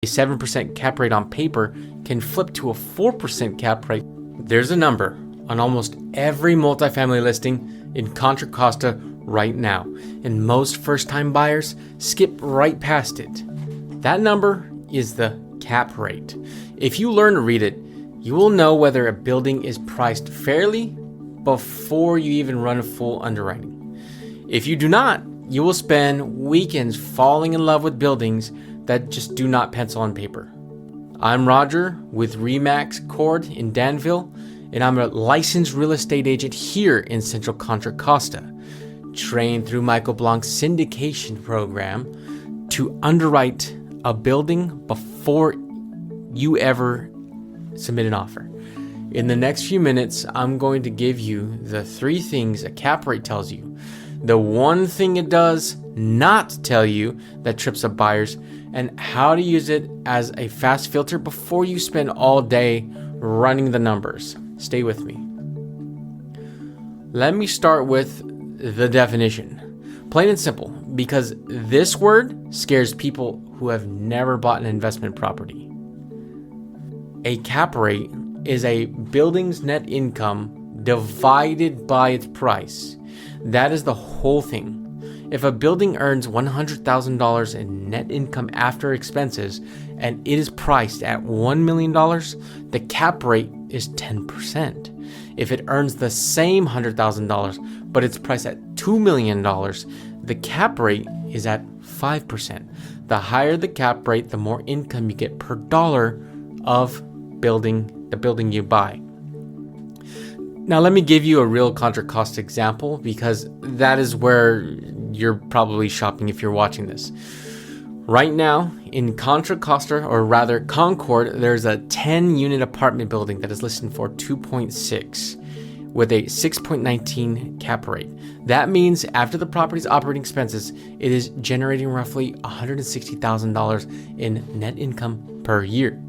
A 7% cap rate on paper can flip to a 4% cap rate. There's a number on almost every multifamily listing in Contra Costa right now, and most first-time buyers skip right past it. That number is the cap rate. If you learn to read it, you will know whether a building is priced fairly before you even run a full underwriting. If you do not, you will spend weekends falling in love with buildings that just do not pencil on paper. I'm Roger with Remax Cord in Danville, and I'm a licensed real estate agent here in Central Contra Costa, trained through Michael Blanc's syndication program to underwrite a building before you ever submit an offer. In the next few minutes, I'm going to give you the 3 things a cap rate tells you, the 1 thing it does not tell you that trips up buyers, and how to use it as a fast filter before you spend all day running the numbers. Stay with me. Let me start with the definition. Plain and simple, because this word scares people who have never bought an investment property. A cap rate is a building's net income divided by its price. That is the whole thing. If a building earns $100,000 in net income after expenses and it is priced at $1 million, the cap rate is 10%. If it earns the same $100,000 but it's priced at $2 million, the cap rate is at 5%. The higher the cap rate, the more income you get per dollar of the building you buy. Now let me give you a real Contra Costa example, because that is where you're probably shopping if you're watching this. Right now in Contra Costa, or rather Concord, there's a 10-unit apartment building that is listed for 2.6 with a 6.19 cap rate. That means after the property's operating expenses, it is generating roughly $160,000 in net income per year.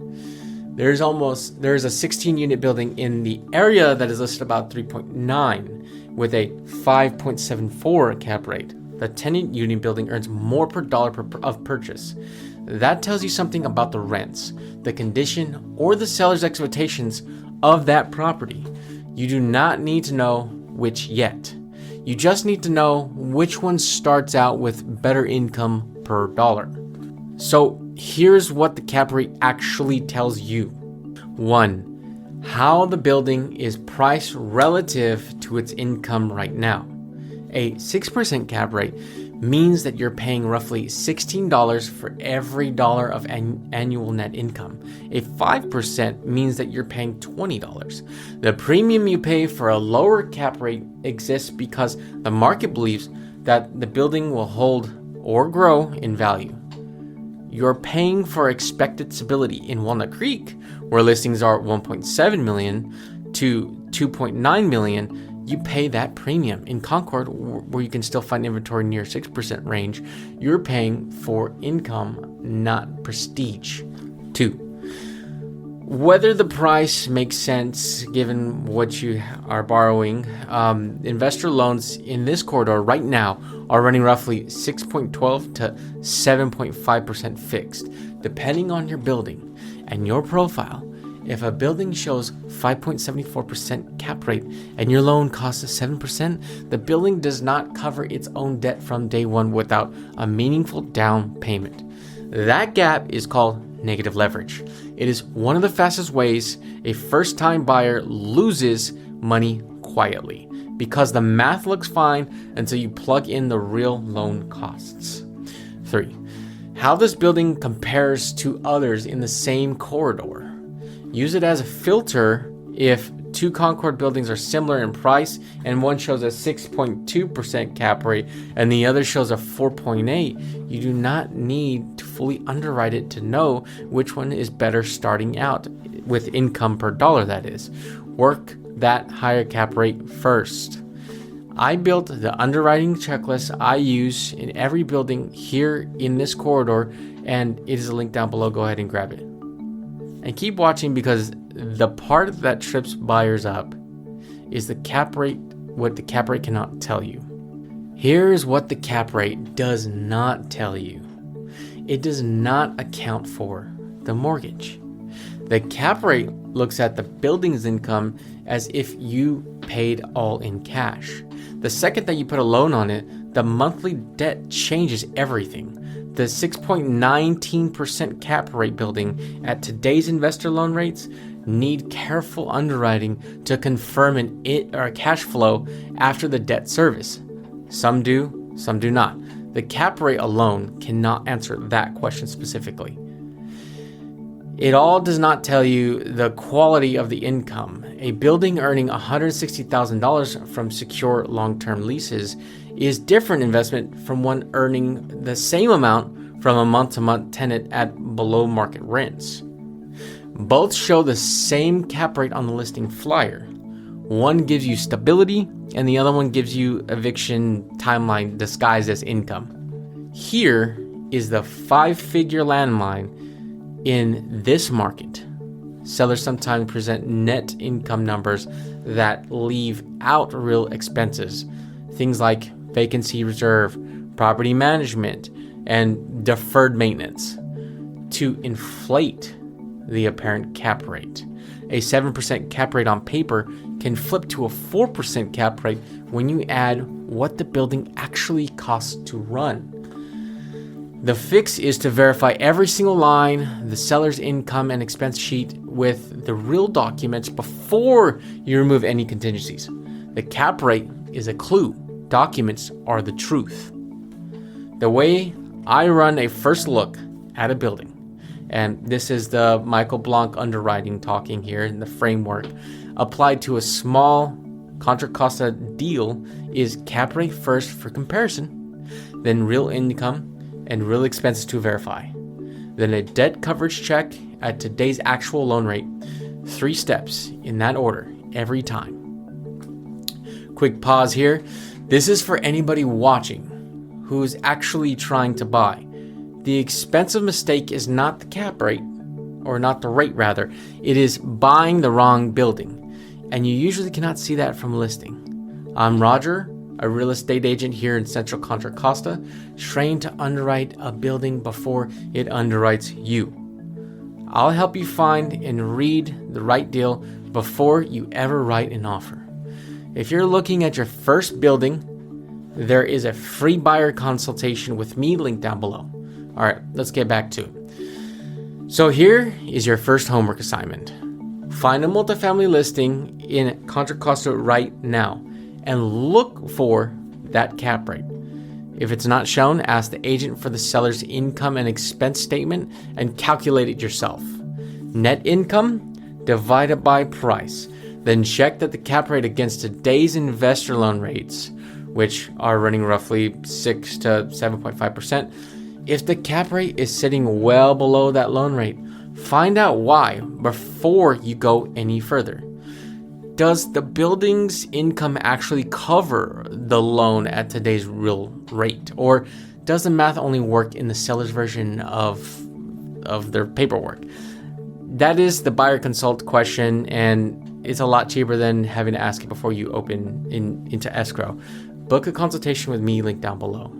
There's a 16-unit building in the area that is listed about 3.9 with a 5.74 cap rate. The 10-unit building earns more per dollar of purchase. That tells you something about the rents, the condition, or the seller's expectations of that property. You do not need to know which yet. You just need to know which one starts out with better income per dollar. So here's what the cap rate actually tells you. 1. How the building is priced relative to its income right now. A 6% cap rate means that you're paying roughly $16 for every dollar of annual net income. A 5% means that you're paying $20. The premium you pay for a lower cap rate exists because the market believes that the building will hold or grow in value. You're paying for expected stability. In Walnut Creek, where listings are 1.7 million to 2.9 million, you pay that premium. In Concord, where you can still find inventory near 6% range, you're paying for income, not prestige. 2. Whether the price makes sense given what you are borrowing, investor loans in this corridor right now are running roughly 6.12 to 7.5% fixed, depending on your building and your profile. If a building shows 5.74% cap rate and your loan costs 7%, the building does not cover its own debt from day one without a meaningful down payment. That gap is called negative leverage. It is one of the fastest ways a first-time buyer loses money quietly, because the math looks fine until you plug in the real loan costs. 3. How this building compares to others in the same corridor. Use it as a filter if 2 Concord buildings are similar in price and one shows a 6.2% cap rate and the other shows a 4.8. You do not need to fully underwrite it to know which one is better starting out with income per dollar, that is. Work that higher cap rate first. I built the underwriting checklist I use in every building here in this corridor, and it is a link down below. Go ahead and grab it. And keep watching, because the part that trips buyers up is the cap rate, what the cap rate cannot tell you. Here's what the cap rate does not tell you. It does not account for the mortgage. The cap rate looks at the building's income as if you paid all in cash. The second that you put a loan on it, the monthly debt changes everything. The 6.19% cap rate building at today's investor loan rates need careful underwriting to confirm a cash flow after the debt service. Some do, some do not. The cap rate alone cannot answer that question specifically. It all does not tell you the quality of the income. A building earning $160,000 from secure long-term leases is different investment from one earning the same amount from a month-to-month tenant at below market rents. Both show the same cap rate on the listing flyer. One gives you stability and the other one gives you eviction timeline disguised as income. Here is the 5-figure landmine in this market. Sellers sometimes present net income numbers that leave out real expenses. Things like vacancy reserve, property management, and deferred maintenance to inflate the apparent cap rate. A 7% cap rate on paper can flip to a 4% cap rate when you add what the building actually costs to run. The fix is to verify every single line, the seller's income and expense sheet with the real documents before you remove any contingencies. The cap rate is a clue. Documents are the truth. The way I run a first look at a building, and this is the Michael Blanc underwriting talking here in the framework, applied to a small Contra Costa deal, is cap rate first for comparison, then real income and real expenses to verify, then a debt coverage check at today's actual loan rate. 3 steps in that order every time. Quick pause here. This is for anybody watching who is actually trying to buy. The expensive mistake is not the cap rate, or not the rate rather. It is buying the wrong building, and you usually cannot see that from listing. I'm Roger, a real estate agent here in Central Contra Costa, trained to underwrite a building before it underwrites you. I'll help you find and read the right deal before you ever write an offer. If you're looking at your first building, there is a free buyer consultation with me linked down below. All right, let's get back to it. So here is your first homework assignment. Find a multifamily listing in Contra Costa right now and look for that cap rate. If it's not shown, ask the agent for the seller's income and expense statement and calculate it yourself. Net income divided by price. Then check that the cap rate against today's investor loan rates, which are running roughly 6 to 7.5%. If the cap rate is sitting well below that loan rate, find out why before you go any further. Does the building's income actually cover the loan at today's real rate? Or does the math only work in the seller's version of their paperwork? That is the buyer consult question, and it's a lot cheaper than having to ask it before you open into escrow. Book a consultation with me, link down below.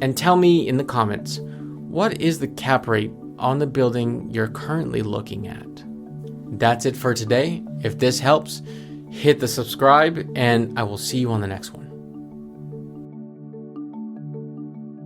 And tell me in the comments, what is the cap rate on the building you're currently looking at? That's it for today. If this helps, hit the subscribe, and I will see you on the next one.